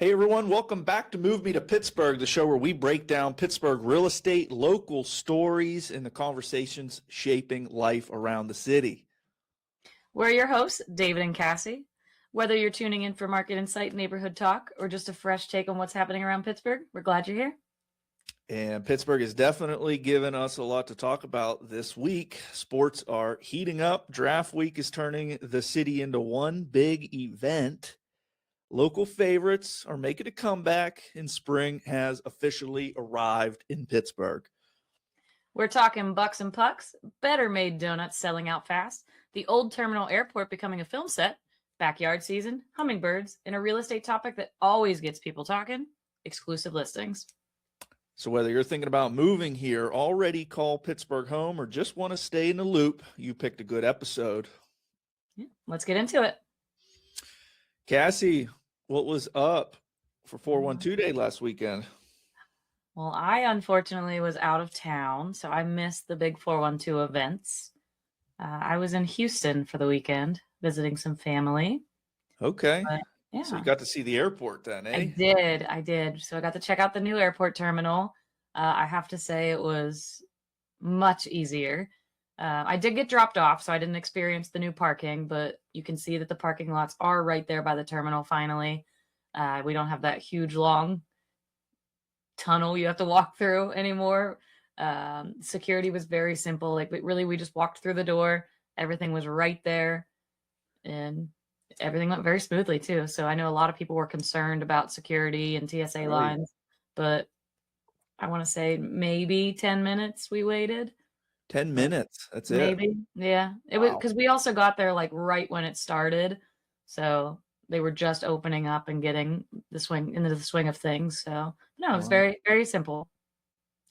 Hey everyone, welcome back to Move Me to Pittsburgh, the show where we break down Pittsburgh real estate, local stories, and the conversations shaping life around the city. We're your hosts, David and Cassie. Whether you're tuning in for market insight, neighborhood talk, or just a fresh take on what's happening around Pittsburgh, we're glad you're here. And Pittsburgh has definitely given us a lot to talk about this week. Sports are heating up. Draft week is turning the city into one big event. Local favorites are making a comeback, and spring has officially arrived in Pittsburgh. We're talking bucks and pucks, better Maid Donuts selling out fast, the old terminal airport becoming a film set, backyard season, hummingbirds, and a real estate topic that always gets people talking, exclusive listings. So whether you're thinking about moving here, already call Pittsburgh home, or just want to stay in the loop, you picked a good episode. Yeah, let's get into it. Cassie, what was up for 412 Day last weekend? Well, I unfortunately was out of town, so I missed the big 412 events. I was in Houston for the weekend, visiting some family. Okay. But, yeah. So you got to see the airport then, eh? I did. So I got to check out the new airport terminal. I have to say it was much easier. I did get dropped off, so I didn't experience the new parking, but you can see that the parking lots are right there by the terminal finally. We don't have that huge, long tunnel you have to walk through anymore. Security was very simple. We just walked through the door. Everything was right there, and everything went very smoothly too. So I know a lot of people were concerned about security and TSA lines, but I want to say maybe 10 minutes we waited. 10 minutes. That's maybe. Yeah. It was because we also got there like right when it started. So they were just opening up and getting into the swing of things. So no, it was very, very simple.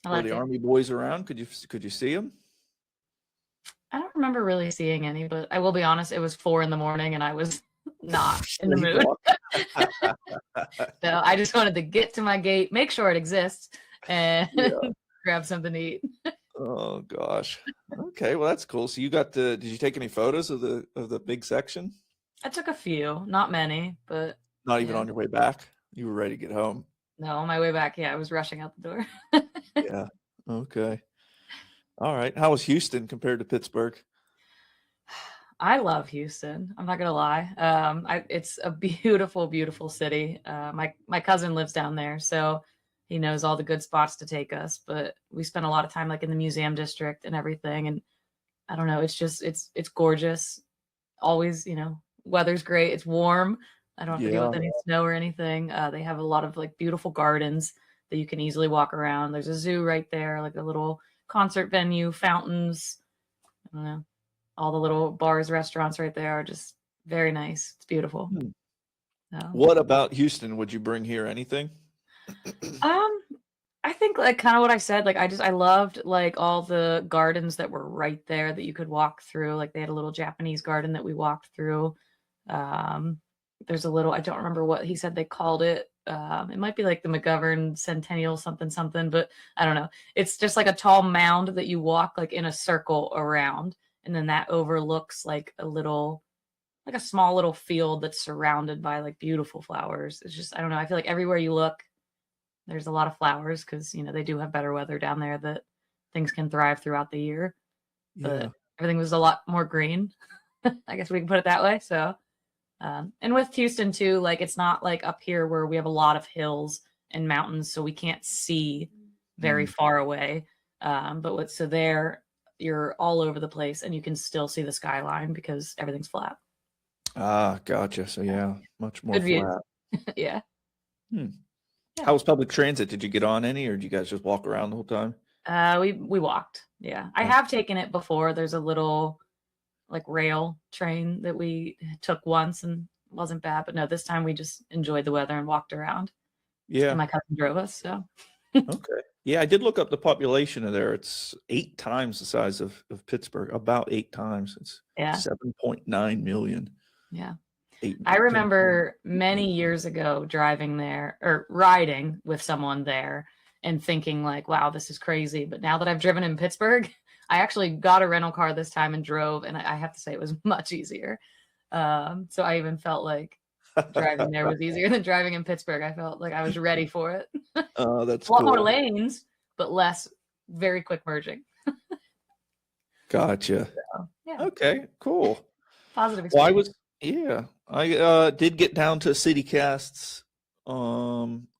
Were the Army boys around? Could you see them? I don't remember really seeing any, but I will be honest, it was 4 a.m. and I was not in the mood. So I just wanted to get to my gate, make sure it exists, and grab something to eat. Oh gosh. Okay, well that's cool. So did you take any photos of the big section? I took a few, not many, but not even on your way back. You were ready to get home. No, on my way back, I was rushing out the door. Yeah. Okay. All right. How was Houston compared to Pittsburgh? I love Houston. I'm not gonna lie. It's a beautiful, beautiful city. My cousin lives down there, so he knows all the good spots to take us. But we spent a lot of time like in the museum district and everything. And I don't know, it's gorgeous. Always, weather's great. It's warm. I don't have to deal with any snow or anything. They have a lot of like beautiful gardens that you can easily walk around. There's a zoo right there, like a little concert venue, fountains. I don't know. All the little bars, restaurants right there are just very nice. It's beautiful. What about Houston? Would you bring here anything? I think like kind of what I said, like I loved like all the gardens that were right there that you could walk through. Like they had a little Japanese garden that we walked through. There's a little, I don't remember what he said they called it. It might be like the McGovern Centennial something, but I don't know. It's just like a tall mound that you walk like in a circle around. And then that overlooks like a small little field that's surrounded by like beautiful flowers. It's just, I don't know. I feel like everywhere you look, there's a lot of flowers because, they do have better weather down there that things can thrive throughout the year. But everything was a lot more green. I guess we can put it that way. So, and with Houston too, like it's not like up here where we have a lot of hills and mountains, so we can't see very far away. But there, you're all over the place and you can still see the skyline because everything's flat. Ah, gotcha. So much more flat. Yeah. How was public transit? Did you get on any, or did you guys just walk around the whole time? We walked. Yeah. I have taken it before. There's a little like rail train that we took once and wasn't bad, but no, this time we just enjoyed the weather and walked around. Yeah. And my cousin drove us. So. Okay. Yeah, I did look up the population of there. It's 8 times the size of Pittsburgh, about 8 times. It's 7.9 million. Yeah. I remember many years ago driving there or riding with someone there and thinking like, wow, this is crazy. But now that I've driven in Pittsburgh, I actually got a rental car this time and drove, and I have to say it was much easier. So I even felt like Driving there was easier than driving in Pittsburgh. I felt like I was ready for it. Oh, that's A lot more cool. lanes, but less very quick merging. Gotcha. So, yeah, Okay, cool. positive Well, experience. I did get down to CityCast's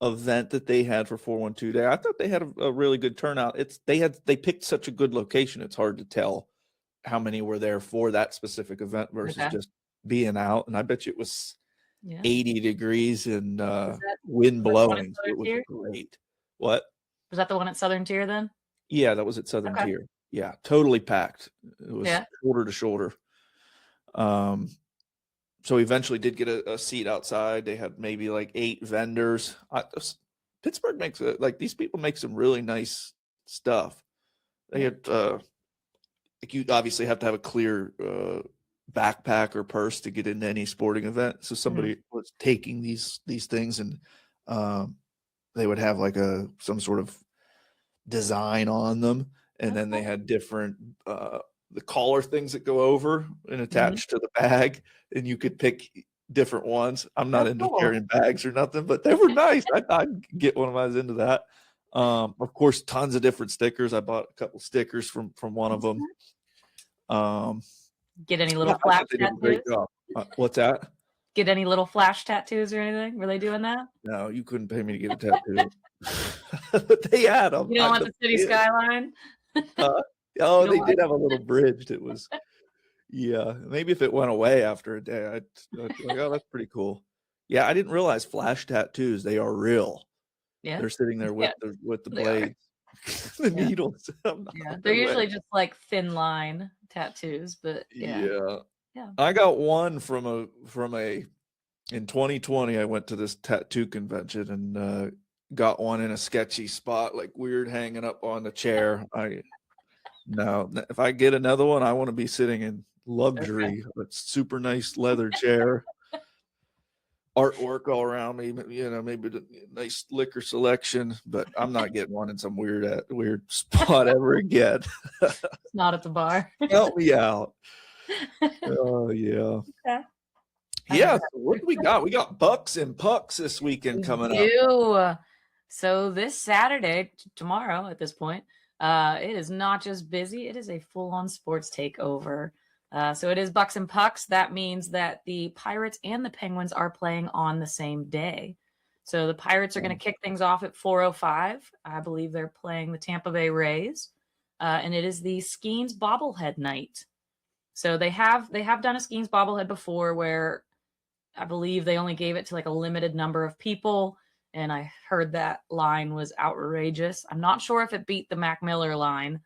event that they had for 412 Day. I thought they had a really good turnout. They picked such a good location. It's hard to tell how many were there for that specific event versus Okay. just being out. And I bet you it was Yeah. 80 degrees and Was that wind like the one at blowing. So Southern it was Tier? great. What? Was that the one at Southern Tier then? Yeah, that was at Southern Okay. Tier. Yeah, totally packed. It was Yeah. shoulder to shoulder. So we eventually did get a seat outside. They had maybe like 8 vendors. Pittsburgh makes like these people make some really nice stuff. They had like you obviously have to have a clear backpack or purse to get into any sporting event. So somebody was taking these things and they would have like some sort of design on them, and then they had different the collar things that go over and attach to the bag, and you could pick different ones. I'm not Oh, into cool. carrying bags or nothing, but they were nice. I'd get one if I was into that. Of course, tons of different stickers. I bought a couple stickers from one of them. Get any Yeah, little I flash thought they did a great tattoos? job. What's that? Get any little flash tattoos or anything? Were they doing that? No, you couldn't pay me to get a tattoo. But they had them. You don't want the city skyline? Oh, You they don't did have a little bridge that was, yeah. Maybe if it went away after a day, I'd be like, oh, that's pretty cool. Yeah, I didn't realize flash tattoos, they are real. Yeah. They're sitting there with Yeah, the they are. blades, the Yeah. needles. Yeah. No They're way. usually just like thin line tattoos, but yeah. Yeah. Yeah. I got one from a in 2020. I went to this tattoo convention and got one in a sketchy spot, like weird hanging up on the chair. No, if I get another one, I want to be sitting in Okay. luxury, a super nice leather chair, artwork all around me, maybe a nice liquor selection, but I'm not getting one in some weird spot ever again. It's not at the bar. Help me out. Oh yeah. Okay. Yeah, so what do we got? We got Bucks and Pucks this weekend coming up. So this Saturday, tomorrow at this point, it is not just busy, it is a full-on sports takeover. So it is Bucks and Pucks. That means that the Pirates and the Penguins are playing on the same day. So the Pirates are going to kick things off at 4:05. I believe they're playing the Tampa Bay Rays. And it is the Skeens bobblehead night. So they have done a Skeens bobblehead before where I believe they only gave it to like a limited number of people. And I heard that line was outrageous. I'm not sure if it beat the Mac Miller line,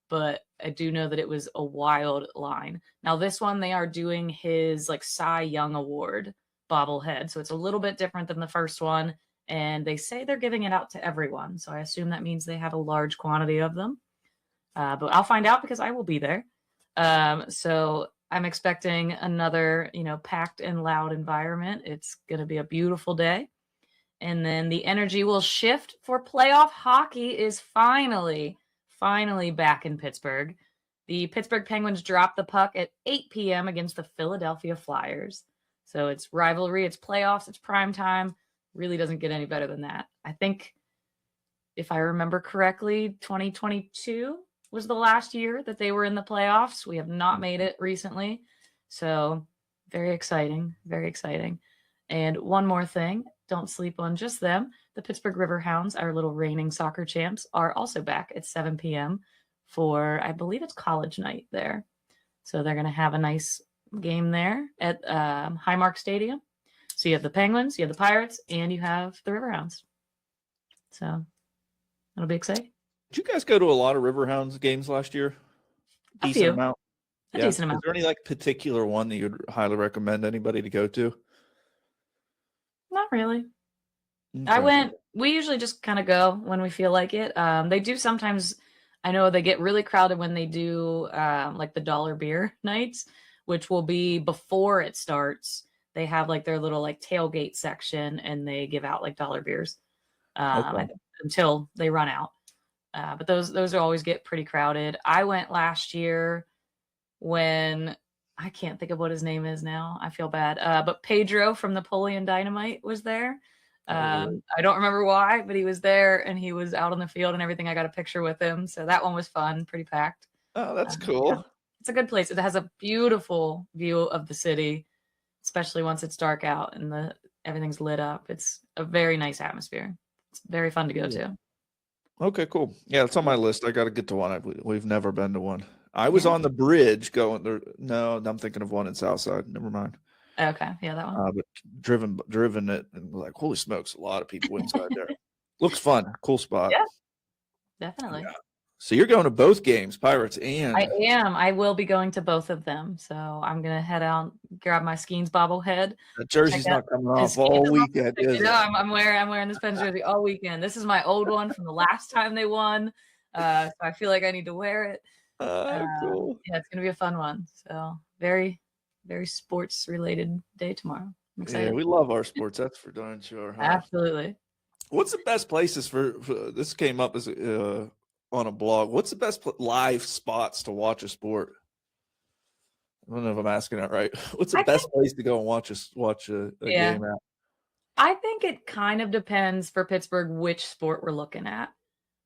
but I do know that it was a wild line. Now, this one, they are doing his like Cy Young Award bobblehead. So it's a little bit different than the first one. And they say they're giving it out to everyone. So I assume that means they have a large quantity of them. But I'll find out because I will be there. So I'm expecting another, packed and loud environment. It's going to be a beautiful day. And then the energy will shift for playoff hockey is finally back in Pittsburgh. The Pittsburgh Penguins dropped the puck at 8 p.m. against the Philadelphia Flyers. So it's rivalry, it's playoffs, it's prime time. Really doesn't get any better than that. I think if I remember correctly, 2022 was the last year that they were in the playoffs. We have not made it recently. So very exciting, very exciting. And one more thing, don't sleep on just them. The Pittsburgh Riverhounds, our little reigning soccer champs, are also back at 7 p.m. for, I believe it's college night there. So they're going to have a nice game there at Highmark Stadium. So you have the Penguins, you have the Pirates, and you have the Riverhounds. So that'll be exciting. Did you guys go to a lot of Riverhounds games last year? Decent amount. A decent amount. Is there any like particular one that you'd highly recommend anybody to go to? Not really. Okay. We usually just kind of go when we feel like it. They do sometimes, I know they get really crowded when they do like the dollar beer nights, which will be before it starts. They have like their little like tailgate section and they give out like dollar beers until they run out. But those always get pretty crowded. I went last year when I can't think of what his name is now. I feel bad. But Pedro from Napoleon Dynamite was there. Oh, I don't remember why, but he was there and he was out on the field and everything. I got a picture with him. So that one was fun, pretty packed. oh, that's Yeah. cool. It's a good place. It has a beautiful view of the city, especially once it's dark out and everything's lit up. It's a very nice atmosphere. It's very fun to go to. Okay, cool. Yeah, it's on my list. I got to get to one. We've never been to one. I was Yeah. on the bridge going there. No, I'm thinking of one in Southside. Never mind. Okay. Yeah, that one. But driven it and like, holy smokes, a lot of people inside there. Looks fun. Cool spot. Yeah, definitely. Yeah. So you're going to both games, Pirates and I am. I will be going to both of them. So I'm gonna head out, grab my Skeens bobblehead. that jersey's check out not coming his off all Skeens weekend, bobblehead. is You know, it? I'm wearing this Pens jersey all weekend. This is my old one from the last time they won. So I feel like I need to wear it. Cool. Yeah, it's gonna be a fun one. So very, very sports related day tomorrow. I'm Yeah, excited. we love our sports. That's for darn sure. Huh? Absolutely. What's the best places for this came up as on a blog? What's the best live spots to watch a sport? I don't know if I'm asking that right. What's the I best think, place to go and watch a yeah, game at? I think it kind of depends for Pittsburgh which sport we're looking at.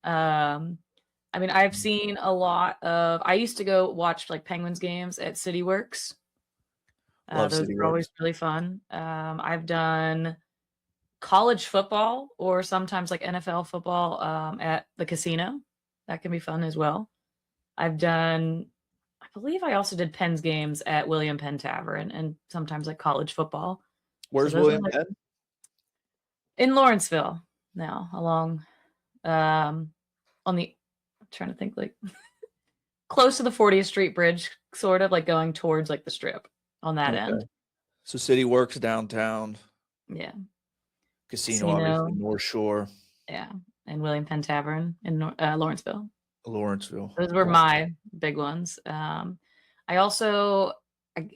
Um, I mean, I've seen a lot of. I used to go watch like Penguins games at CityWorks. Love Those City are always Works. really fun. I've done college football or sometimes like NFL football at the casino. That can be fun as well. I've done, I believe I also did Penn's games at William Penn Tavern and sometimes like college football. So Where's those are William like Penn? in Lawrenceville now, along on the, I'm trying to think like close to the 40th Street Bridge, sort of like going towards like the strip on that end. Okay. So City Works downtown, Yeah. casino obviously Casino. North Shore, Yeah. And William Penn Tavern in Lawrenceville. Lawrenceville. Those were Cool. my big ones. I also,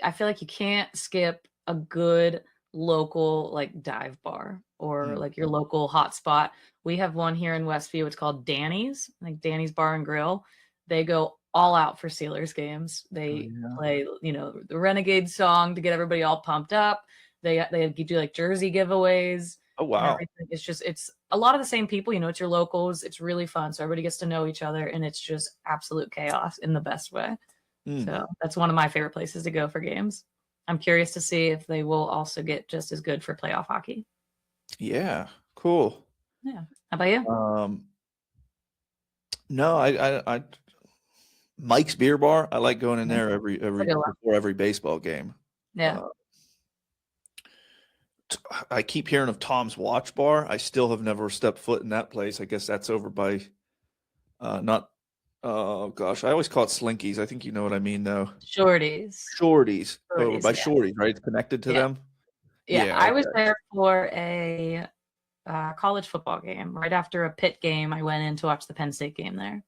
I feel like you can't skip a good local like dive bar or like your local hotspot. We have one here in Westview. It's called Danny's, like Danny's Bar and Grill. They go all out for Steelers games. They play, the Renegade song to get everybody all pumped up. They do like jersey giveaways. Oh And wow. everything. It's a lot of the same people, it's your locals. It's really fun. So everybody gets to know each other and it's just absolute chaos in the best way. So that's one of my favorite places to go for games. I'm curious to see if they will also get just as good for playoff hockey. Yeah, cool. Yeah. How about you? No, I Mike's Beer Bar. I like going in there every before every baseball game. Yeah. I keep hearing of Tom's Watch Bar. I still have never stepped foot in that place. I guess that's over by not oh gosh, I always call it Slinkies. I think you know what I mean though. Shorties. Shorties. Over by Yeah. Shorties, right? It's connected to them. Yeah. I was there for a college football game. Right after a Pitt game, I went in to watch the Penn State game there.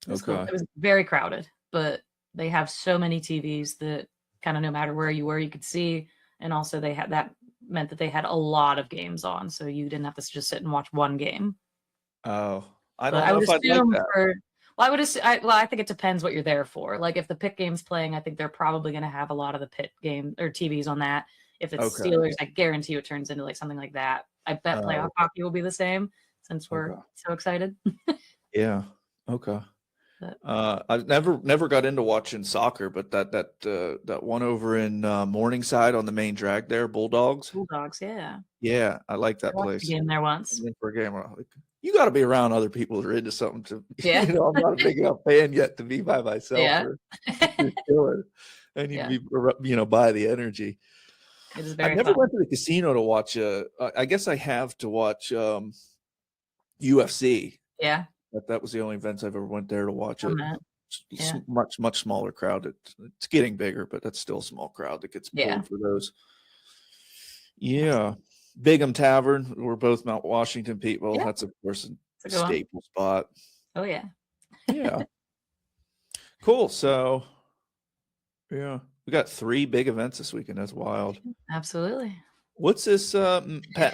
It was cool. It was very crowded, but they have so many TVs that kind of no matter where you were, you could see. And also they had that meant that they had a lot of games on, so you didn't have to just sit and watch one game. Oh, I don't know if I'd like that. I think it depends what you're there for. Like if the Pitt game's playing, I think they're probably going to have a lot of the Pitt game or TVs on that. If it's Steelers, I guarantee you it turns into like something like that. I bet playoff hockey will be the same since we're so excited. Yeah. Okay. I've never got into watching soccer, but that one over in Morningside on the main drag there, Bulldogs. Yeah. Yeah, I like that place. A game there once. For a game, like, you got to be around other people that are into something. Yeah. I'm not a big enough fan yet to be by myself. Yeah. I need to be, by the energy. It is very I never fun. went to the casino to watch. I guess I have to watch UFC. Yeah. That was the only events I've ever went there to watch it. Yeah. Much smaller crowd. It's getting bigger, but that's still a small crowd that gets pulled for those. Yeah. Bigham Tavern. We're both Mount Washington people. Yeah. That's of course a staple spot. Oh yeah. Yeah. Cool. So yeah, we got 3 big events this weekend. That's wild. Absolutely. What's this Pat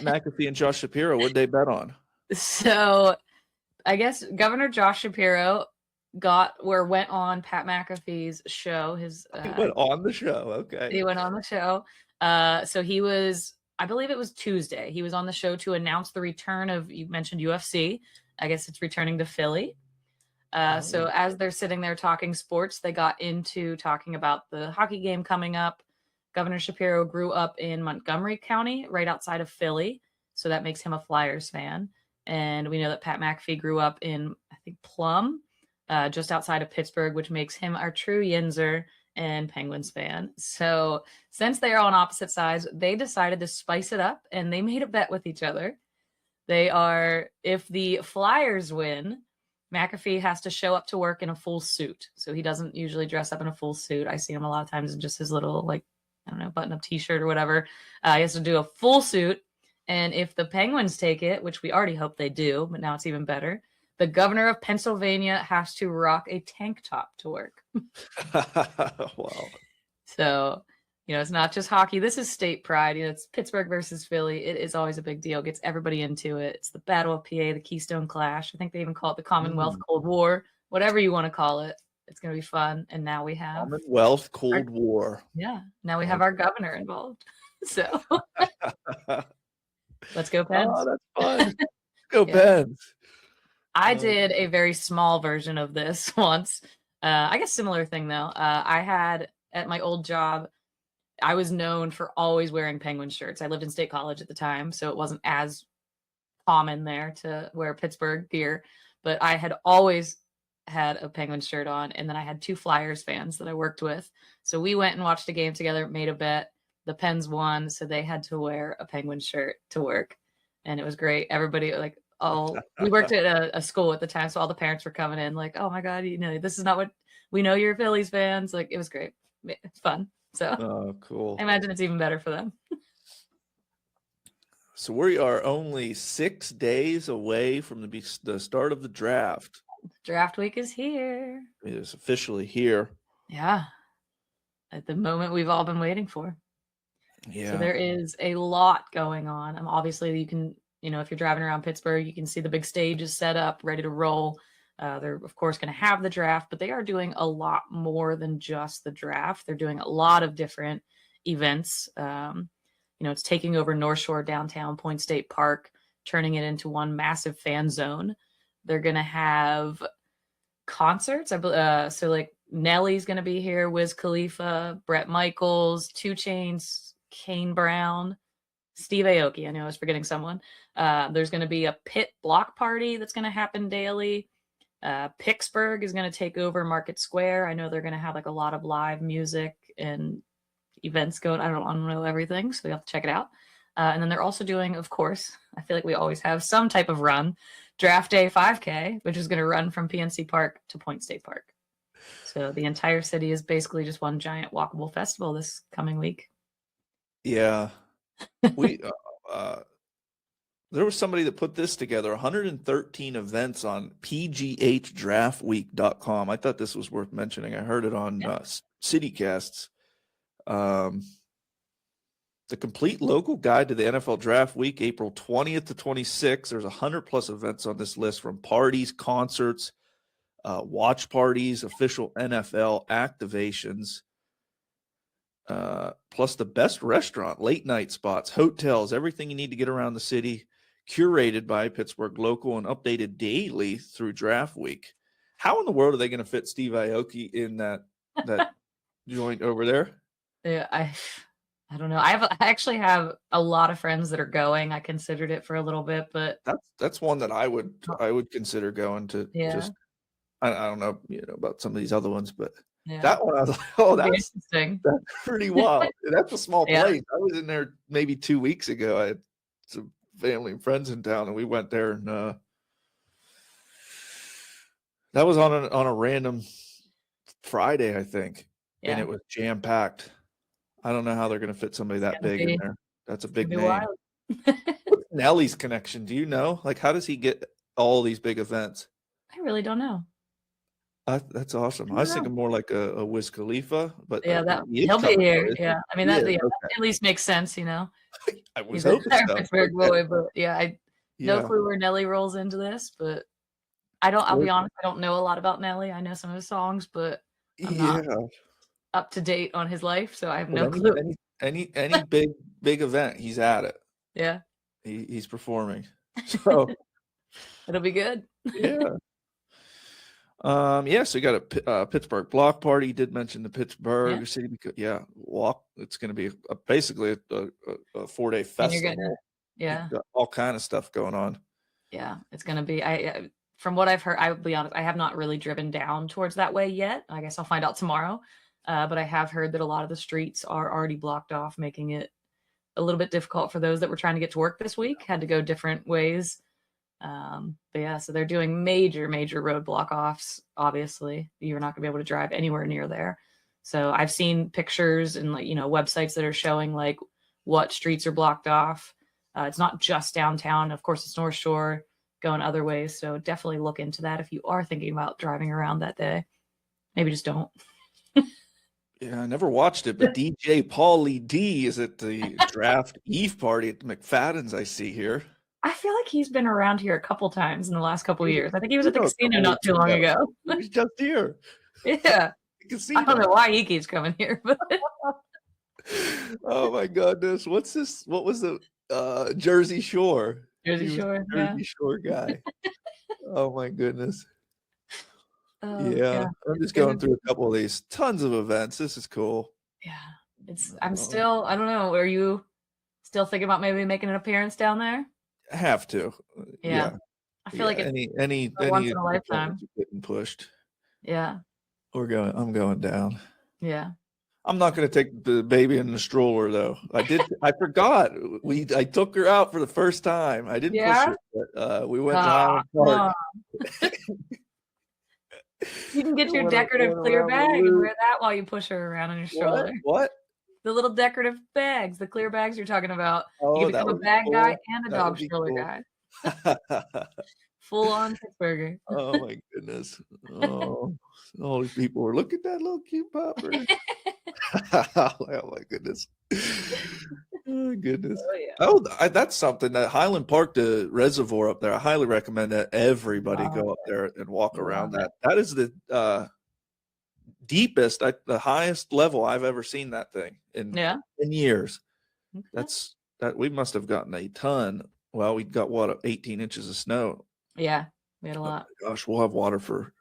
McAfee and Josh Shapiro? What'd they bet on? So I guess Governor Josh Shapiro went on Pat McAfee's show. He went on the show. Okay. He went on the show. So he was, I believe it was Tuesday. He was on the show to announce the return of, you mentioned UFC. I guess it's returning to Philly. So as they're sitting there talking sports, they got into talking about the hockey game coming up. Governor Shapiro grew up in Montgomery County, right outside of Philly. So that makes him a Flyers fan. And we know that Pat McAfee grew up in, I think, Plum, just outside of Pittsburgh, which makes him our true Yinzer and Penguins fan. So since they are on opposite sides, they decided to spice it up and they made a bet with each other. If the Flyers win, McAfee has to show up to work in a full suit. So he doesn't usually dress up in a full suit. I see him a lot of times in just his little, like, I don't know, button-up t-shirt or whatever. He has to do a full suit. And if the Penguins take it, which we already hope they do, but now it's even better, the governor of Pennsylvania has to rock a tank top to work. Wow. So, it's not just hockey. This is state pride. It's Pittsburgh versus Philly. It is always a big deal. Gets everybody into it. It's the Battle of PA, the Keystone Clash. I think they even call it the Commonwealth Cold War, whatever you want to call it. It's going to be fun. And now we have Commonwealth Cold War. Yeah. Now we have our governor involved. So let's go Pens. Oh, that's fun. Go Pens. I did a very small version of this once. I guess similar thing though. I had at my old job, I was known for always wearing Penguin shirts. I lived in State College at the time, so it wasn't as common there to wear Pittsburgh gear, but I had always had a Penguin shirt on. And then I had 2 Flyers fans that I worked with. So we went and watched a game together, made a bet. The Pens won, so they had to wear a Penguin shirt to work. And it was great. Everybody, we worked at a school at the time, so all the parents were coming in like, oh my God, this is not what we know, you're Phillies fans. Like, it was great. It's fun. So cool. I imagine it's even better for them. So we are only 6 days away from the start of the draft. Draft week is here. It is officially here. Yeah. At the moment we've all been waiting for. Yeah. So there is a lot going on. Obviously you can, if you're driving around Pittsburgh, you can see the big stage is set up, ready to roll. They're, of course, going to have the draft, but they are doing a lot more than just the draft. They're doing a lot of different events. It's taking over North Shore downtown Point State Park, turning it into one massive fan zone. They're going to have concerts. So like Nelly's going to be here, Wiz Khalifa, Bret Michaels, 2 Chainz, Kane Brown, Steve Aoki. I know I was forgetting someone. There's going to be a pit block party that's going to happen daily. Pittsburgh is going to take over Market Square. I know they're going to have a lot of live music and events going. I don't know everything, so you have to check it out. And then they're also doing, of course, I feel like we always have some type of run, Draft Day 5K, which is going to run from PNC Park to Point State Park. So the entire city is basically just one giant walkable festival this coming week. Yeah. We there was somebody that put this together, 113 events on pghdraftweek.com. I thought this was worth mentioning. I heard it on CityCasts. The complete local guide to the NFL Draft Week, April 20th to 26th. There's 100+ events on this list, from parties, concerts, watch parties, official NFL activations, plus the best restaurant, late night spots, hotels, everything you need to get around the city, curated by Pittsburgh Local and updated daily through Draft Week. How in the world are they going to fit Steve Aoki in that joint over there? Yeah, I don't know. I actually have a lot of friends that are going. I considered it for a little bit, but that's one that I would consider going to. Yeah. Just I don't know, about some of these other ones, but that one I was like, oh, that's interesting. That's pretty wild. That's a small place. I was in there maybe 2 weeks ago. I had some family and friends in town, and we went there, and that was on a random Friday, I think, and it was jam packed. I don't know how they're going to fit somebody that big in there. That's a big name. What's Nelly's connection? Do you know? Like, how does he get all these big events? I really don't know. That's awesome. I was thinking more like a Wiz Khalifa, but he'll be here. Yeah, I mean that at least makes sense, I was hoping so. Pittsburgh boy, but no clue where Nelly rolls into this, but I'll be honest, I don't know a lot about Nelly. I know some of his songs, but I'm not Yeah. up to date on his life, so I have But no clue. any big event, he's at it. Yeah. He's performing. So It'll be good. yeah. Yeah, so you got a Pittsburgh block party. You did mention the Pittsburgh City because walk. It's going to be basically a 4-day And festival. you're gonna You've got all kind of stuff going on. Yeah, it's gonna be. From what I've heard, I will be honest, I have not really driven down towards that way yet. I guess I'll find out tomorrow. But I have heard that a lot of the streets are already blocked off, making it a little bit difficult for those that were trying to get to work this week, had to go different ways. But yeah, so they're doing major roadblock offs. Obviously, you're not gonna be able to drive anywhere near there. So I've seen pictures and websites that are showing like what streets are blocked off. It's not just downtown. Of course, it's North Shore, going other ways. So definitely look into that if you are thinking about driving around that day. Maybe just don't. Yeah, I never watched it, but DJ Paulie D is at the draft Eve party at the McFadden's. I see here. I feel like he's been around here a couple times in the last couple of years. I think he was You at the know, a casino couple not weeks too long ago. He was just here. Yeah. The casino. I don't know why he keeps coming here, but Oh my goodness. What's this? What was the Jersey Shore? Jersey He was Shore. the Jersey Shore guy. Oh my goodness. Oh, Yeah. I'm just going through a couple of these. Tons of events. This is cool. Yeah. I'm still, I don't know. Are you still thinking about maybe making an appearance down there? I have to. Yeah. I feel like it's any once in a lifetime. getting pushed. Yeah. I'm going down. Yeah. I'm not going to take the baby in the stroller though. I forgot. I took her out for the first time. I didn't push her, but we went to Highland Park. You can get your decorative clear bag and wear that while you push her around in your stroller. What? The little decorative bags, the clear bags you're talking about. Oh, you can become a bag guy and a dog stroller guy. Full on Pittsburgher. Oh my goodness. Oh, all these people were, look at that little cute pupper. Oh my goodness. Oh goodness. Oh, yeah. That's something that Highland Park, the reservoir up there. I highly recommend that everybody go up there and walk around that. That is the deepest, the highest level I've ever seen that thing in years. Okay. That's that we must have gotten a ton. Well, we got 18 inches of snow. Yeah, we had a lot. Oh gosh, we'll have water for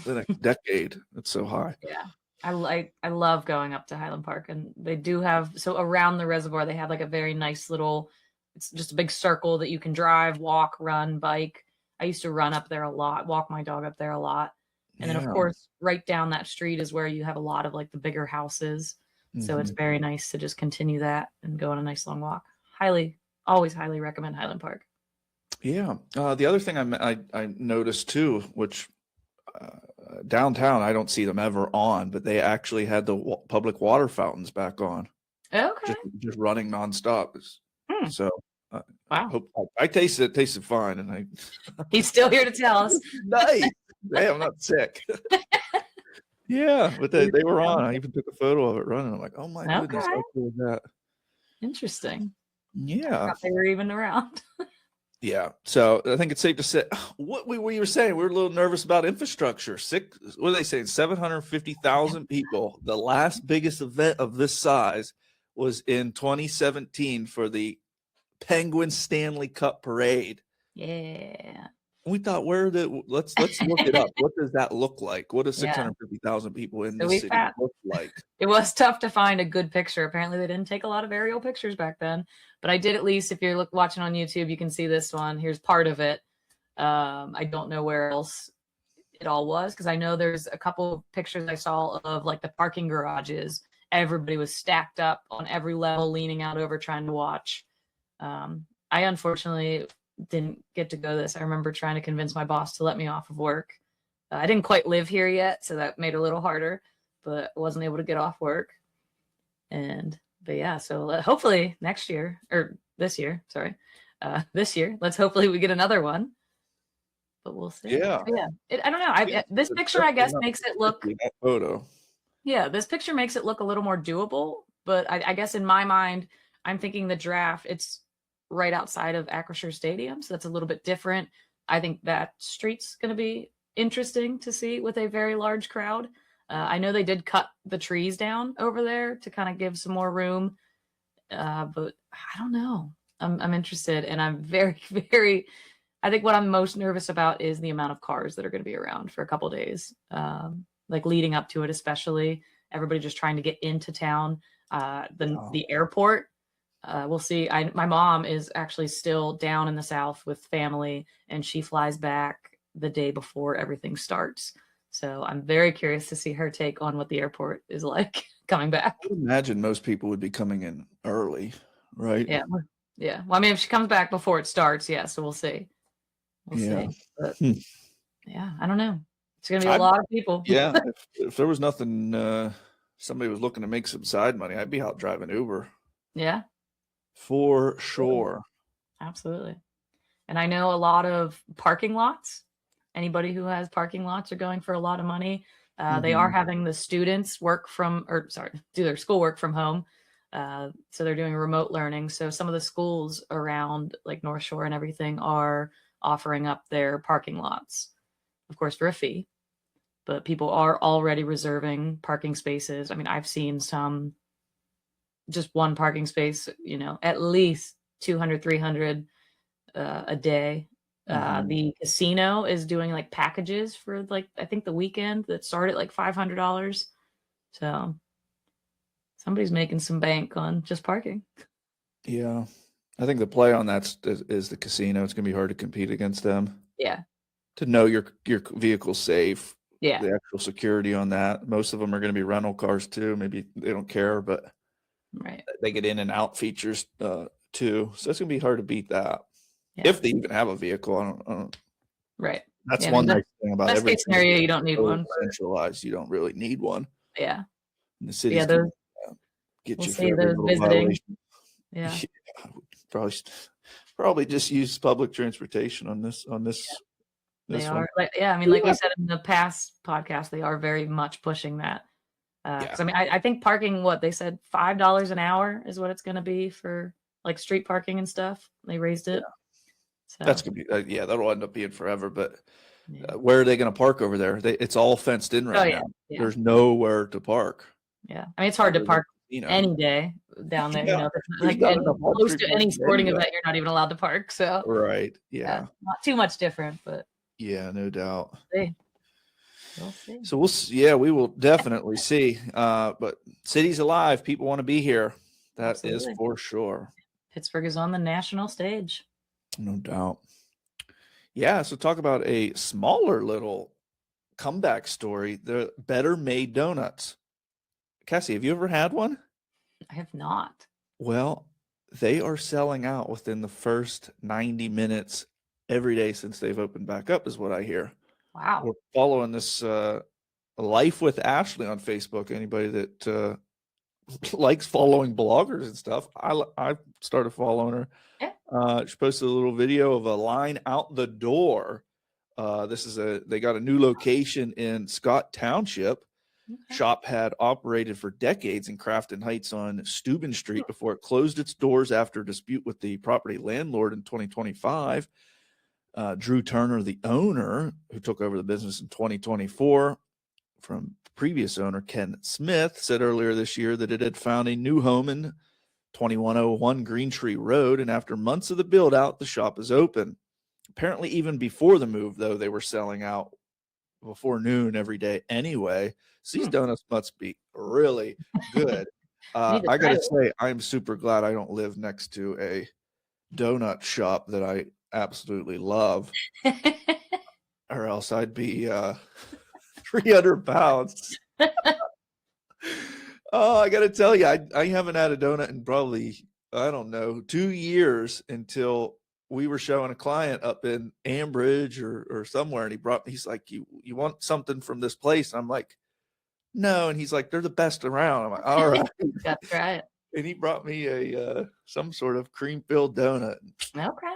the next decade. It's so high. Yeah. I love going up to Highland Park, and they do have, so around the reservoir they have like a very nice little, it's just a big circle that you can drive, walk, run, bike. I used to run up there a lot, walk my dog up there a lot. And then of course right down that street is where you have a lot of like the bigger houses. So it's very nice to just continue that and go on a nice long walk. Always highly recommend Highland Park. Yeah. The other thing I noticed too, which downtown I don't see them ever on, but they actually had the public water fountains back on. Okay. Just running nonstop. So wow. I tasted fine, and he's still here to tell us. Nice. Hey, I'm not sick. Yeah, but they were on. I even took a photo of it running. I'm like, oh my goodness, how cool is that? Interesting. Yeah. I thought they were even around. Yeah. So I think it's safe to say what we were saying. We were a little nervous about infrastructure. What are they saying? 750,000 people. The last biggest event of this size was in 2017 for the Penguin Stanley Cup Parade. Yeah. We thought, let's look it up. What does that look like? What does 650,000 people in this city look like? It was tough to find a good picture. Apparently they didn't take a lot of aerial pictures back then, but I did, at least if you're watching on YouTube, you can see this one. Here's part of it. I don't know where else it all was, because I know there's a couple of pictures I saw of like the parking garages. Everybody was stacked up on every level, leaning out over trying to watch. I unfortunately didn't get to go this. I remember trying to convince my boss to let me off of work. I didn't quite live here yet, so that made it a little harder, but I wasn't able to get off work. But yeah, so hopefully next year, or this year, sorry, this year, let's hopefully we get another one, but we'll see. Yeah. So yeah. I don't know. This picture, I guess, makes it look, that photo. Yeah, this picture makes it look a little more doable, but I guess in my mind, I'm thinking the draft, it's right outside of Acrisure Stadium, so that's a little bit different. I think that street's going to be interesting to see with a very large crowd. I know they did cut the trees down over there to kind of give some more room, but I don't know. I'm interested, and I'm very, very. I think what I'm most nervous about is the amount of cars that are going to be around for a couple days, like leading up to it, especially everybody just trying to get into town. The airport. We'll see. My mom is actually still down in the South with family, and she flies back the day before everything starts. So I'm very curious to see her take on what the airport is like coming back. I would imagine most people would be coming in early, right? Yeah. Yeah. Well, I mean, if she comes back before it starts, yeah. So we'll see. We'll Yeah. see. But yeah, I don't know. It's going to be a lot of people. Yeah. if there was nothing, somebody was looking to make some side money, I'd be out driving Uber. Yeah. For sure. Absolutely. And I know a lot of parking lots. Anybody who has parking lots are going for a lot of money. They are having the students do their schoolwork from home. So they're doing remote learning. So some of the schools around like North Shore and everything are offering up their parking lots, of course, for a fee. But people are already reserving parking spaces. I mean, I've seen some just one parking space, at least 200, 300 a day. The casino is doing like packages for like, I think the weekend that start at like $500. So somebody's making some bank on just parking. Yeah. I think the play on that is the casino. It's going to be hard to compete against them. Yeah. To know your vehicle's safe. Yeah. The actual security on that. Most of them are going to be rental cars too. Maybe they don't care, but right. They get in and out features too. So it's going to be hard to beat that. Yeah. If they even have a vehicle. I don't right. That's one nice thing about best case scenario, you don't need one. Centralized, you don't really need one. Yeah. And the city's get we'll you see for those visiting. Yeah. Probably just use public transportation on this. They one. are like we said in the past podcast, they are very much pushing that. Because I think parking, what they said, $5 an hour is what it's going to be for like street parking and stuff. They raised it. So that's gonna be that'll end up being forever. But where are they going to park over there? It's all fenced in right now. Yeah. There's nowhere to park. Yeah, I mean it's hard to park any day down there. Like close to any sporting event, you're not even allowed to park. So right, yeah, not too much different, but yeah, no doubt. We'll see. So we will definitely see. But city's alive. People want to be here. That Absolutely. Is for sure. Pittsburgh is on the national stage. No doubt. Yeah. So talk about a smaller little comeback story. The better Maid Donuts. Cassie, have you ever had one? I have not. Well, they are selling out within the first 90 minutes every day since they've opened back up, is what I hear. Wow. We're following this Life with Ashley on Facebook. Anybody that likes following bloggers and stuff, I started following her. Yeah. She posted a little video of a line out the door. They got a new location in Scott Township. Okay. Shop had operated for decades in Crafton Heights on Steuben Street before it closed its doors after a dispute with the property landlord in 2025. Drew Turner, the owner, who took over the business in 2024 from previous owner Ken Smith, said earlier this year that it had found a new home in 2101 Green Tree Road, and after months of the build-out, the shop is open. Apparently, even before the move, though, they were selling out before noon every day anyway. So these donuts must be really good. I got to say, I'm super glad I don't live next to a donut shop that I absolutely love, or else I'd be 300 pounds. Oh, I got to tell you, I haven't had a donut in probably, I don't know, 2 years until we were showing a client up in Ambridge or somewhere, and he's like, you want something from this place? And I'm like, no. And he's like, they're the best around. I'm like, all right. That's right. And he brought me a some sort of cream-filled donut. Okay.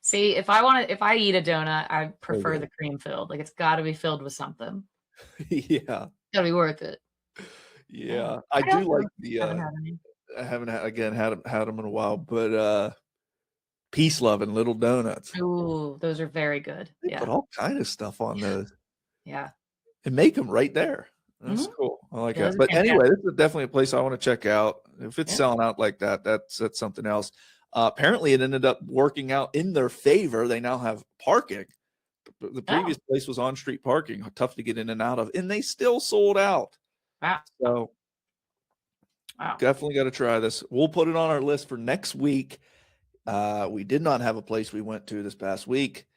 See, if I eat a donut, I prefer the cream-filled. Like it's got to be filled with something. Yeah. It's got to be worth it. Yeah, I do like the. I haven't had them in a while, but Peace loving little donuts. Ooh, those are very good. They Yeah. put all kind of stuff on those Yeah. and make them right there. That's Mhm. cool. I like Yeah, those that. are But anyway, fantastic. this is definitely a place I want to check out. If it's Yeah. selling out like that, that's something else. Apparently, it ended up working out in their favor. They now have parking. The Oh, previous place was on-street parking, tough to get in and out of, and they still sold out. wow. So Wow. definitely got to try this. We'll put it on our list for next week. We did not have a place we went to this past week.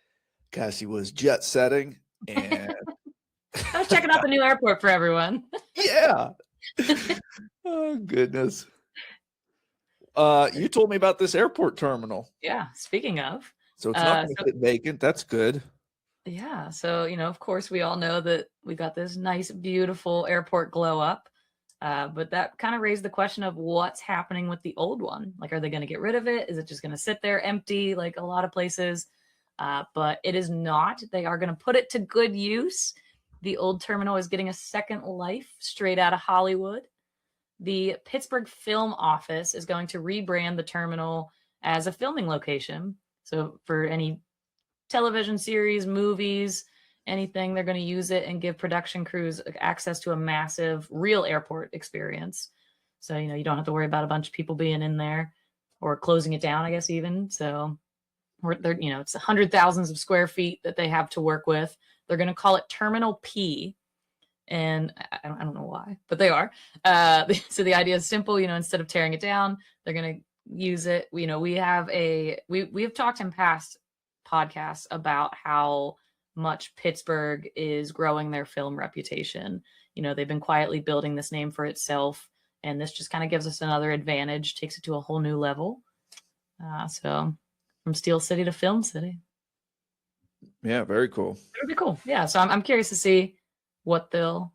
Cassie was jet setting, and I was checking out the new airport for everyone. yeah. Oh, goodness. You told me about this airport terminal. Yeah. Speaking of, So it's not going to so sit vacant. That's good. yeah, so of course, we all know that we got this nice, beautiful airport glow up. But that kind of raised the question of what's happening with the old one. Like, are they going to get rid of it? Is it just going to sit there empty like a lot of places? But it is not. They are going to put it to good use. The old terminal is getting a second life straight out of Hollywood. The Pittsburgh Film Office is going to rebrand the terminal as a filming location. So for any television series, movies, anything, they're going to use it and give production crews access to a massive real airport experience. So, you don't have to worry about a bunch of people being in there or closing it down, I guess, even. So, it's 100,000s of square feet that they have to work with. They're going to call it Terminal P. And I don't know why, but they are. So the idea is simple, instead of tearing it down, they're going to use it. We have talked in past podcasts about how much Pittsburgh is growing their film reputation. They've been quietly building this name for itself, and this just kind of gives us another advantage, takes it to a whole new level. So from Steel City to Film City. Yeah, very cool. It would be cool. Yeah, so I'm curious to see what they'll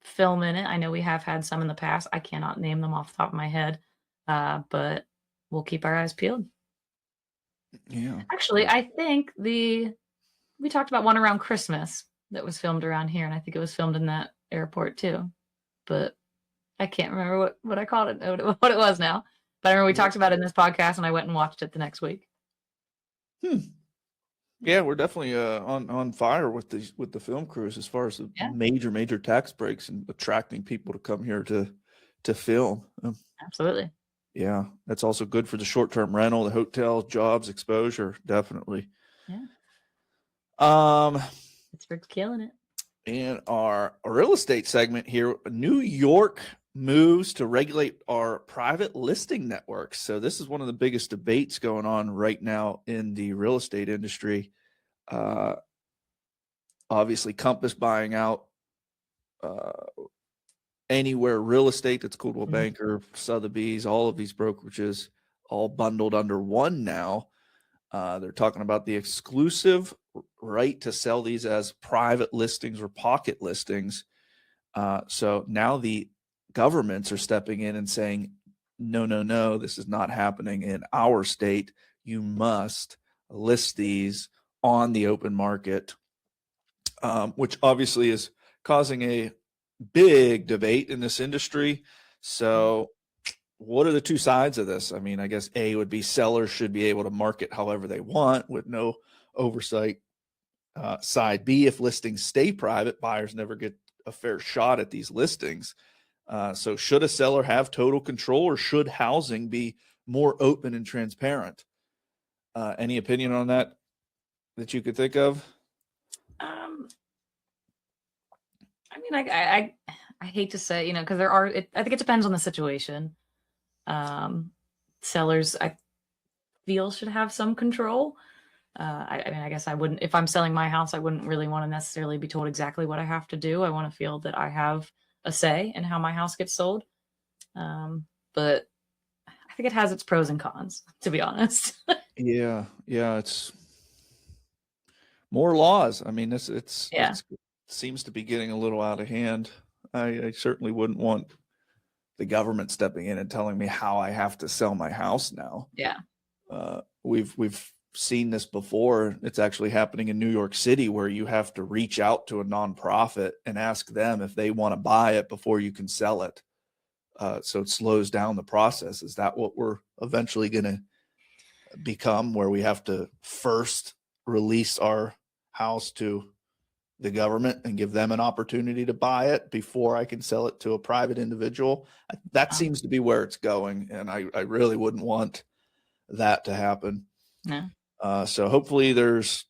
film in it. I know we have had some in the past. I cannot name them off the top of my head, but we'll keep our eyes peeled. Yeah. Actually, I think we talked about one around Christmas that was filmed around here, and I think it was filmed in that airport too. But I can't remember what I called it, what it was now. But I remember we talked about it in this podcast, and I went and watched it the next week. Yeah, we're definitely on fire with the film crews as far as the major tax breaks and attracting people to come here to film. Absolutely. Yeah, that's also good for the short-term rental, the hotel, jobs, exposure, definitely. Yeah. Pittsburgh's killing it. In our real estate segment here, New York moves to regulate our private listing networks. So this is one of the biggest debates going on right now in the real estate industry. Obviously, Compass buying out Anywhere Real Estate, that's Coldwell Banker, Sotheby's, all of these brokerages all bundled under one now. They're talking about the exclusive right to sell these as private listings or pocket listings. So now the governments are stepping in and saying, no, this is not happening in our state. You must list these on the open market, which obviously is causing a big debate in this industry. So what are the two sides of this? I mean, I guess A would be sellers should be able to market however they want with no oversight. Side B, if listings stay private, buyers never get a fair shot at these listings. So should a seller have total control, or should housing be more open and transparent? Any opinion on that you could think of? I mean, I hate to say, because I think it depends on the situation. Sellers, I feel, should have some control. I mean, I guess I wouldn't, if I'm selling my house, I wouldn't really want to necessarily be told exactly what I have to do. I want to feel that I have a say in how my house gets sold. But I think it has its pros and cons, to be honest. Yeah, it's more laws. I mean, it seems to be getting a little out of hand. I certainly wouldn't want the government stepping in and telling me how I have to sell my house now. Yeah. We've seen this before. It's actually happening in New York City, where you have to reach out to a nonprofit and ask them if they want to buy it before you can sell it. So it slows down the process. Is that what we're eventually going to become, where we have to first release our house to the government and give them an opportunity to buy it before I can sell it to a private individual. That seems to be where it's going, and I really wouldn't want that to happen. No. So hopefully there's,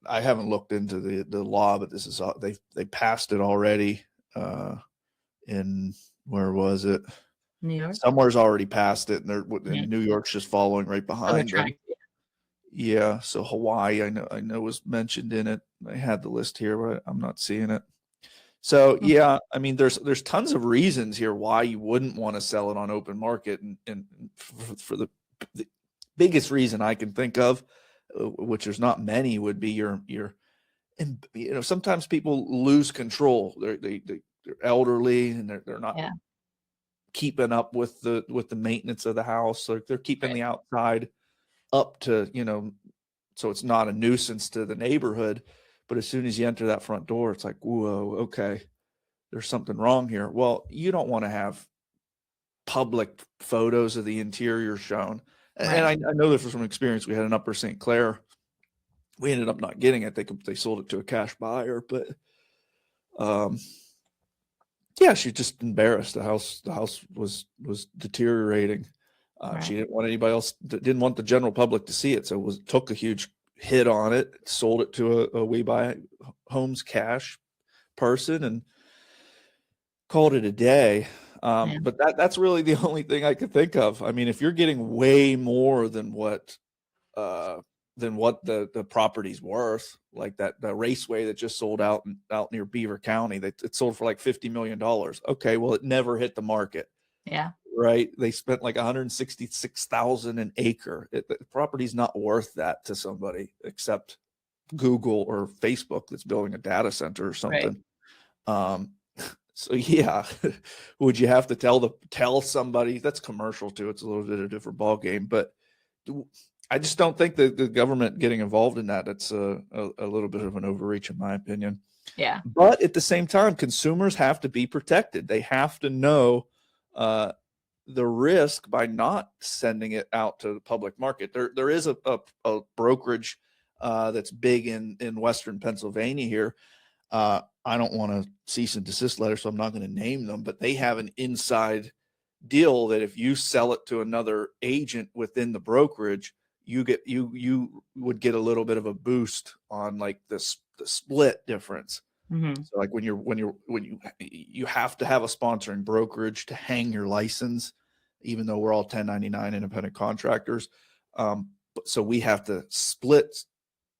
I haven't looked into the law, but this is they passed it already. In where was it? New York. Somewhere's already passed it, and New York's just following right behind them. Yeah, so Hawaii, I know was mentioned in it. I had the list here, but I'm not seeing it. So yeah, I mean, there's tons of reasons here why you wouldn't want to sell it on open market, and for the biggest reason I can think of, which there's not many, would be your and sometimes people lose control. They're elderly and they're not keeping up with the maintenance of the house. Like they're keeping the outside up to, so it's not a nuisance to the neighborhood. But as soon as you enter that front door, it's like, whoa, okay, there's something wrong here. Well, you don't want to have public photos of the interior shown. And I know this from experience. We had an Upper St. Clair. We ended up not getting it. They sold it to a cash buyer, but yeah, she's just embarrassed. The house was deteriorating. She didn't want anybody else, didn't want the general public to see it. So took a huge hit on it, sold it to a We Buy Homes cash person and called it a day. But that's really the only thing I could think of. I mean, if you're getting way more than what the property's worth, like the raceway that just sold out near Beaver County, it sold for like $50 million. Okay, well, it never hit the market. Yeah. Right. They spent like $166,000 an acre. The property's not worth that to somebody except Google or Facebook that's building a data center or something. So yeah, would you have to tell somebody? That's commercial too. It's a little bit of a different ball game, but I just don't think that the government getting involved in that's a little bit of an overreach in my opinion. Yeah. But at the same time, consumers have to be protected. They have to know the risk by not sending it out to the public market. There is a brokerage that's big in Western Pennsylvania here. I don't want to cease and desist letter, so I'm not going to name them, but they have an inside deal that if you sell it to another agent within the brokerage, you would get a little bit of a boost on like the split difference. Mm-hmm. So like when you have to have a sponsoring brokerage to hang your license, even though we're all 1099 independent contractors. So we have to split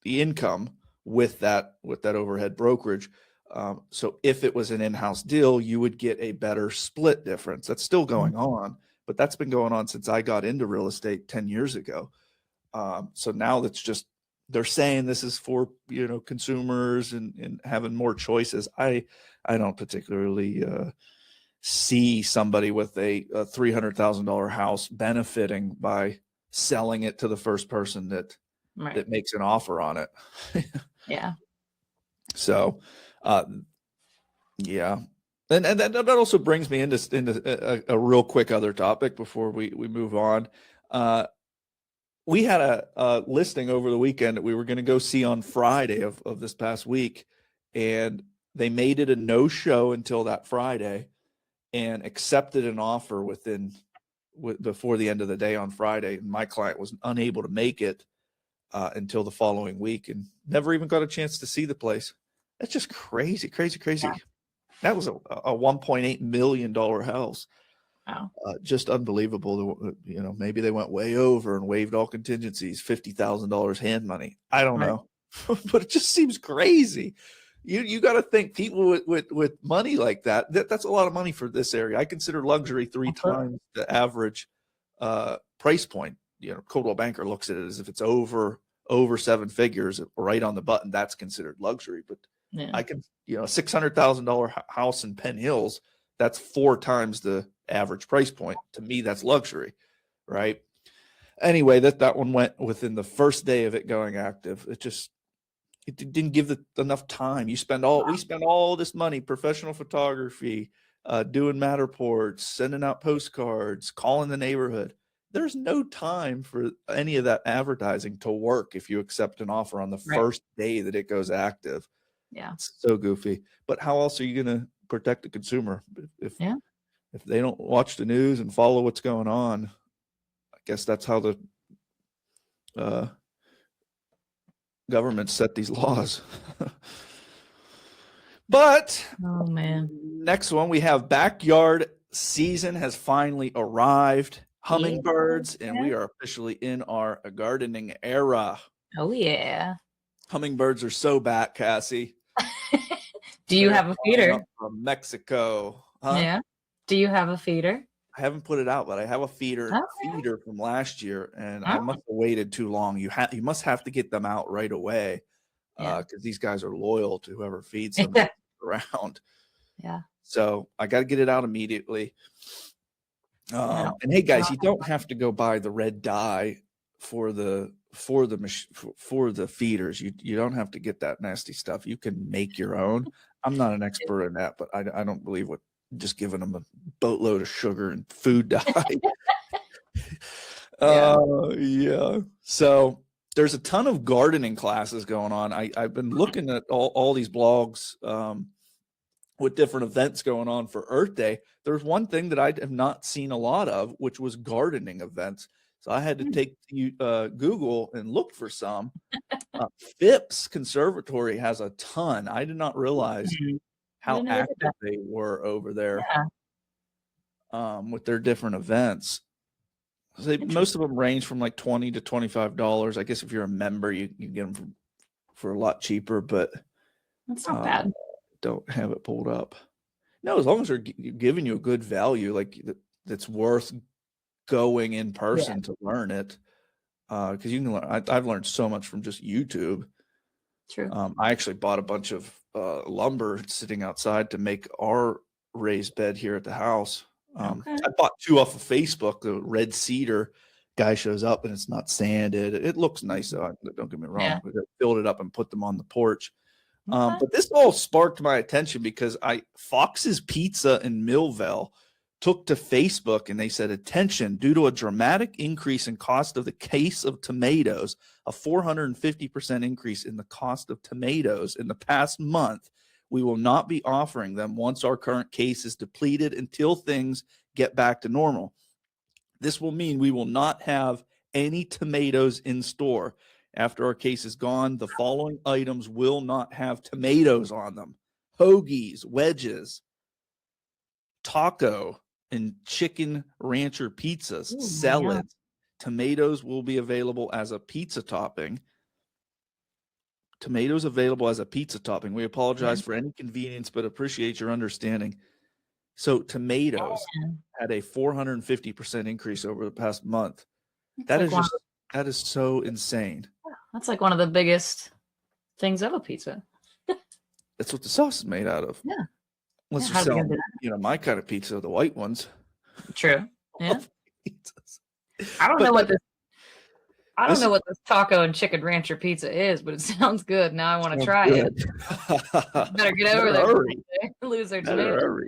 the income with that overhead brokerage. So if it was an in-house deal, you would get a better split difference. That's still going on, but that's been going on since I got into real estate 10 years ago. So now they're saying this is for, consumers and having more choices. I don't particularly see somebody with a $300,000 house benefiting by selling it to the first person that makes an offer on it. Yeah. So, yeah. And that also brings me into a real quick other topic before we move on. We had a listing over the weekend that we were going to go see on Friday of this past week, and they made it a no-show until that Friday and accepted an offer before the end of the day on Friday. And my client was unable to make it until the following week and never even got a chance to see the place. That's just crazy. Yeah. That was a $1.8 million house. Wow. Just unbelievable. Maybe they went way over and waived all contingencies, $50,000 hand money. I don't know, but it just seems crazy. You got to think people with money like that's a lot of money for this area. I consider luxury 3 times the average price point. Coldwell Banker looks at it as if it's over 7 figures, right on the button. That's considered luxury. But I can, a $600,000 house in Penn Hills, that's 4 times the average price point. To me, that's luxury, right? Anyway, that one went within the first day of it going active. It didn't give enough time. We spend all this money, professional photography, doing Matterports, sending out postcards, calling the neighborhood. there's no time for any of that advertising to work if you accept an offer on the Right. first day that it goes active. Yeah. It's so goofy. But how else are you going to protect the consumer if they don't watch the news and follow what's going on? I guess that's how the government set these laws. But Oh man. next one, we have backyard season has finally arrived. Hummingbirds, and we are officially in our gardening era. Oh yeah. Hummingbirds are so back, Cassie. Do you have a feeder? From Mexico. Huh? Yeah. Do you have a feeder? I haven't put it out, but I have a feeder from last year, and I must have waited too long. You must have to get them out right away, because these guys are loyal to whoever feeds them around. Yeah. So I got to get it out immediately. And hey, guys, you don't have to go buy the red dye for the feeders. You don't have to get that nasty stuff. You can make your own. I'm not an expert in that, but I don't believe what just giving them a boatload of sugar and food dye. Yeah. So there's a ton of gardening classes going on. I've been looking at all these blogs with different events going on for Earth Day. There's one thing that I have not seen a lot of, which was gardening events. So I had to take Google and look for some. Phipps Conservatory has a ton. I did not realize how active they were over there with their different events. Most of them range from like $20 to $25. I guess if you're a member, you can get them for a lot cheaper, but that's not bad. Don't have it pulled up. No, as long as they're giving you a good value, like that's worth going in person to learn it. Because you can learn. I've learned so much from just YouTube. True. I actually bought a bunch of lumber sitting outside to make our raised bed here at the house. I bought 2 off of Facebook. The red cedar guy shows up and it's not sanded. It looks nice though. Don't get me wrong. Yeah. We filled it up and put them on the porch. But this all sparked my attention because Fox's Pizza in Millville took to Facebook and they said, attention, due to a dramatic increase in cost of the case of tomatoes, a 450% increase in the cost of tomatoes in the past month, we will not be offering them once our current case is depleted until things get back to normal. This will mean we will not have any tomatoes in store. After our case is gone, the following items will not have tomatoes on them: hoagies, wedges, taco and chicken rancher pizzas, salads. Tomatoes will be available as a pizza topping. Tomatoes available as a pizza topping. We apologize for any inconvenience, but appreciate your understanding. So tomatoes had a 450% increase over the past month. That is so insane. That's like one of the biggest things of a pizza. That's what the sauce is made out of. Yeah. Unless you're selling, my kind of pizza, the white ones. True. Yeah. I don't know what this taco and chicken rancher pizza is, but it sounds good. Now I want to try it. Better get over there. Lose their tomatoes.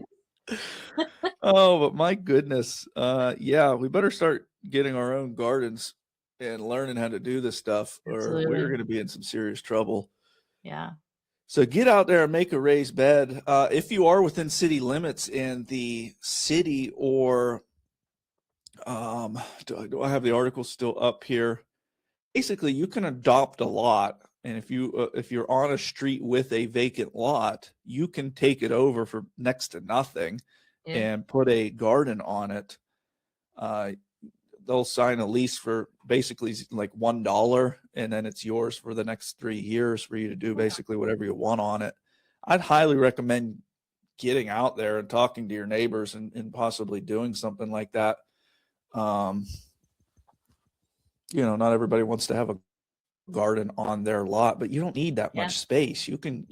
Oh, but my goodness. We better start getting our own gardens and learning how to do this stuff, or we're going to be in some serious trouble. Yeah. So get out there and make a raised bed. If you are within city limits in the city, or do I have the article still up here? Basically, you can adopt a lot, and if you're on a street with a vacant lot, you can take it over for next to nothing and put a garden on it. They'll sign a lease for basically like $1, and then it's yours for the next 3 years for you to do basically whatever you want on it. I'd highly recommend getting out there and talking to your neighbors and possibly doing something like that. Not everybody wants to have a garden on their lot, but you don't need that much space. You can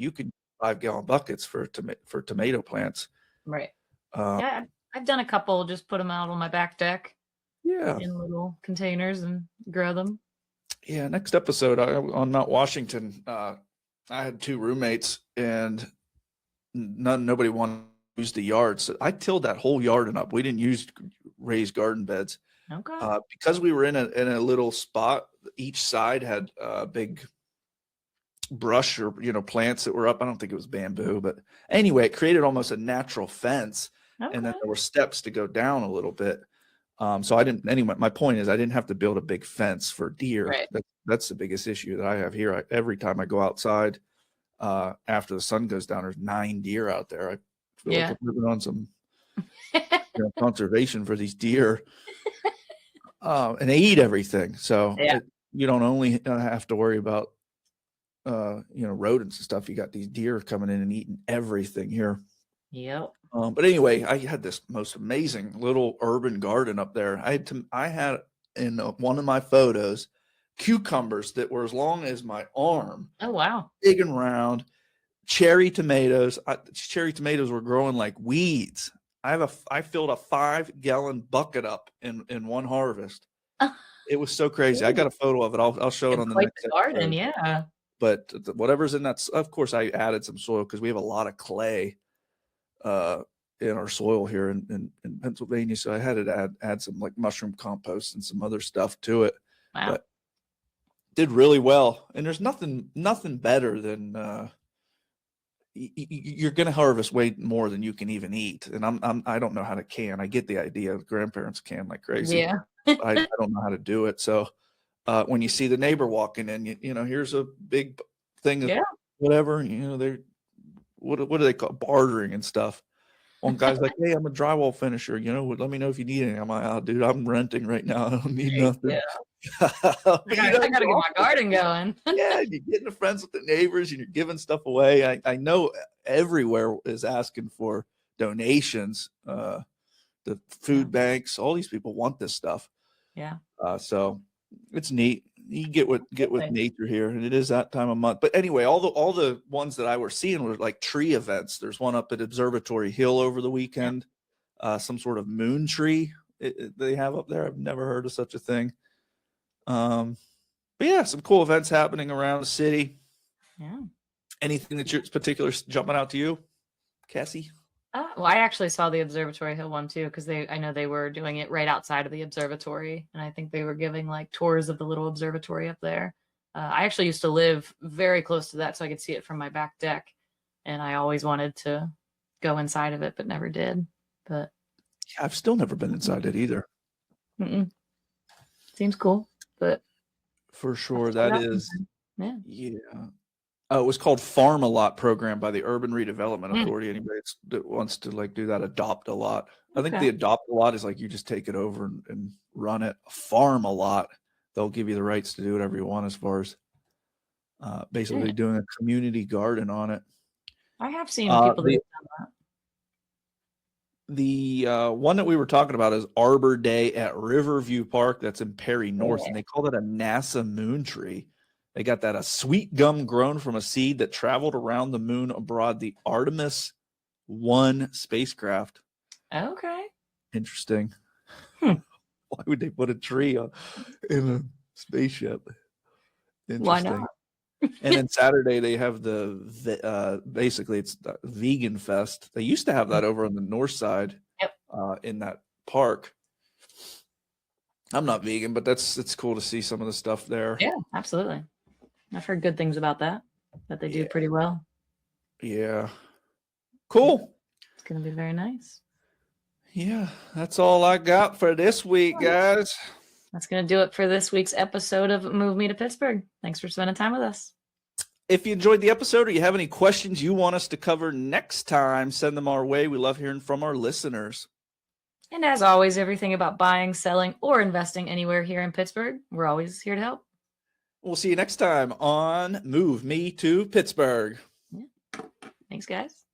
5-gallon buckets for tomato plants. Right. I've done a couple, just put them out on my back deck. Yeah. In little containers and grow them. Yeah. Next episode on Mount Washington, I had 2 roommates and nobody wanted to use the yard. So I tilled that whole yard up. We didn't use raised garden beds. Okay. Because we were in a little spot, each side had a big brush or plants that were up. I don't think it was bamboo, but anyway, it created almost a natural fence, and then Okay. there were steps to go down a little bit. So I didn't. Anyway, my point is, I didn't have to build a big fence for deer. Right. That's the biggest issue that I have here. Every time I go outside after the sun goes down, there's 9 deer out there. I feel like Yeah. I'm living on some conservation for these deer. And they eat everything, so Yeah. you don't only have to worry about rodents and stuff. You got these deer coming in and eating everything here. Yep. But anyway, I had this most amazing little urban garden up there. I had in one of my photos cucumbers that were as long as my arm, Oh, wow. big and round. Cherry tomatoes. Cherry tomatoes were growing like weeds. I filled a 5-gallon bucket up in one harvest. It was so crazy. I got a photo of it. I'll show it on the Quite next the garden, episode. yeah. But whatever's in that, of course, I added some soil because we have a lot of clay in our soil here in Pennsylvania. So I had to add some like mushroom compost and some other stuff to it. Wow. But did really well. And there's nothing better than you're going to harvest way more than you can even eat. And I don't know how to can. I get the idea. Grandparents can like crazy. Yeah. I don't know how to do it. So when you see the neighbor walking in, here's a big thing of whatever, they're what do they call it? Bartering and stuff. One guy's like, hey, I'm a drywall finisher. Let me know if you need anything. I'm like, oh, dude, I'm renting right now. I don't need nothing. Yeah. I gotta get my garden going. Yeah, you're getting friends with the neighbors and you're giving stuff away. I know everywhere is asking for donations. The food banks, all these people want this stuff. Yeah. So it's neat. You get with nature here, and it is that time of month. But anyway, all the ones that I were seeing were like tree events. There's one up at Observatory Hill over the weekend. Some sort of moon tree they have up there. I've never heard of such a thing. But yeah, some cool events happening around the city. Yeah. Anything that you're particular jumping out to you, Cassie? Well, I actually saw the Observatory Hill one too, because I know they were doing it right outside of the observatory, and I think they were giving like tours of the little observatory up there. I actually used to live very close to that, so I could see it from my back deck, and I always wanted to go inside of it, but never did. But yeah, I've still never been inside it either. Seems cool, but for sure that is. Yeah. It was called Farm a Lot program by the Urban Redevelopment Authority. Anybody that wants to like do that, adopt a lot. I think the adopt a lot is like you just take it over and run it. Farm a lot, they'll give you the rights to do whatever you want as far as basically doing a community garden on it. I have seen people that have done that. The one that we were talking about is Arbor Day at Riverview Park. That's in Perry North, and they call it a NASA moon tree. They got that a sweet gum grown from a seed that traveled around the moon aboard the Artemis 1 spacecraft. Okay. Interesting. Why would they put a tree in a spaceship? Interesting. Why not? And then Saturday they have the basically it's the Vegan Fest. They used to have that over on the north side in that park. I'm not vegan, but it's cool to see some of the stuff there. Yeah, absolutely. I've heard good things about that they do pretty well. Yeah. Cool. It's going to be very nice. Yeah, that's all I got for this week, guys. That's going to do it for this week's episode of Move Me to Pittsburgh. Thanks for spending time with us. If you enjoyed the episode or you have any questions you want us to cover next time, send them our way. We love hearing from our listeners. And as always, everything about buying, selling, or investing anywhere here in Pittsburgh, we're always here to help. We'll see you next time on Move Me to Pittsburgh. Yeah. Thanks, guys.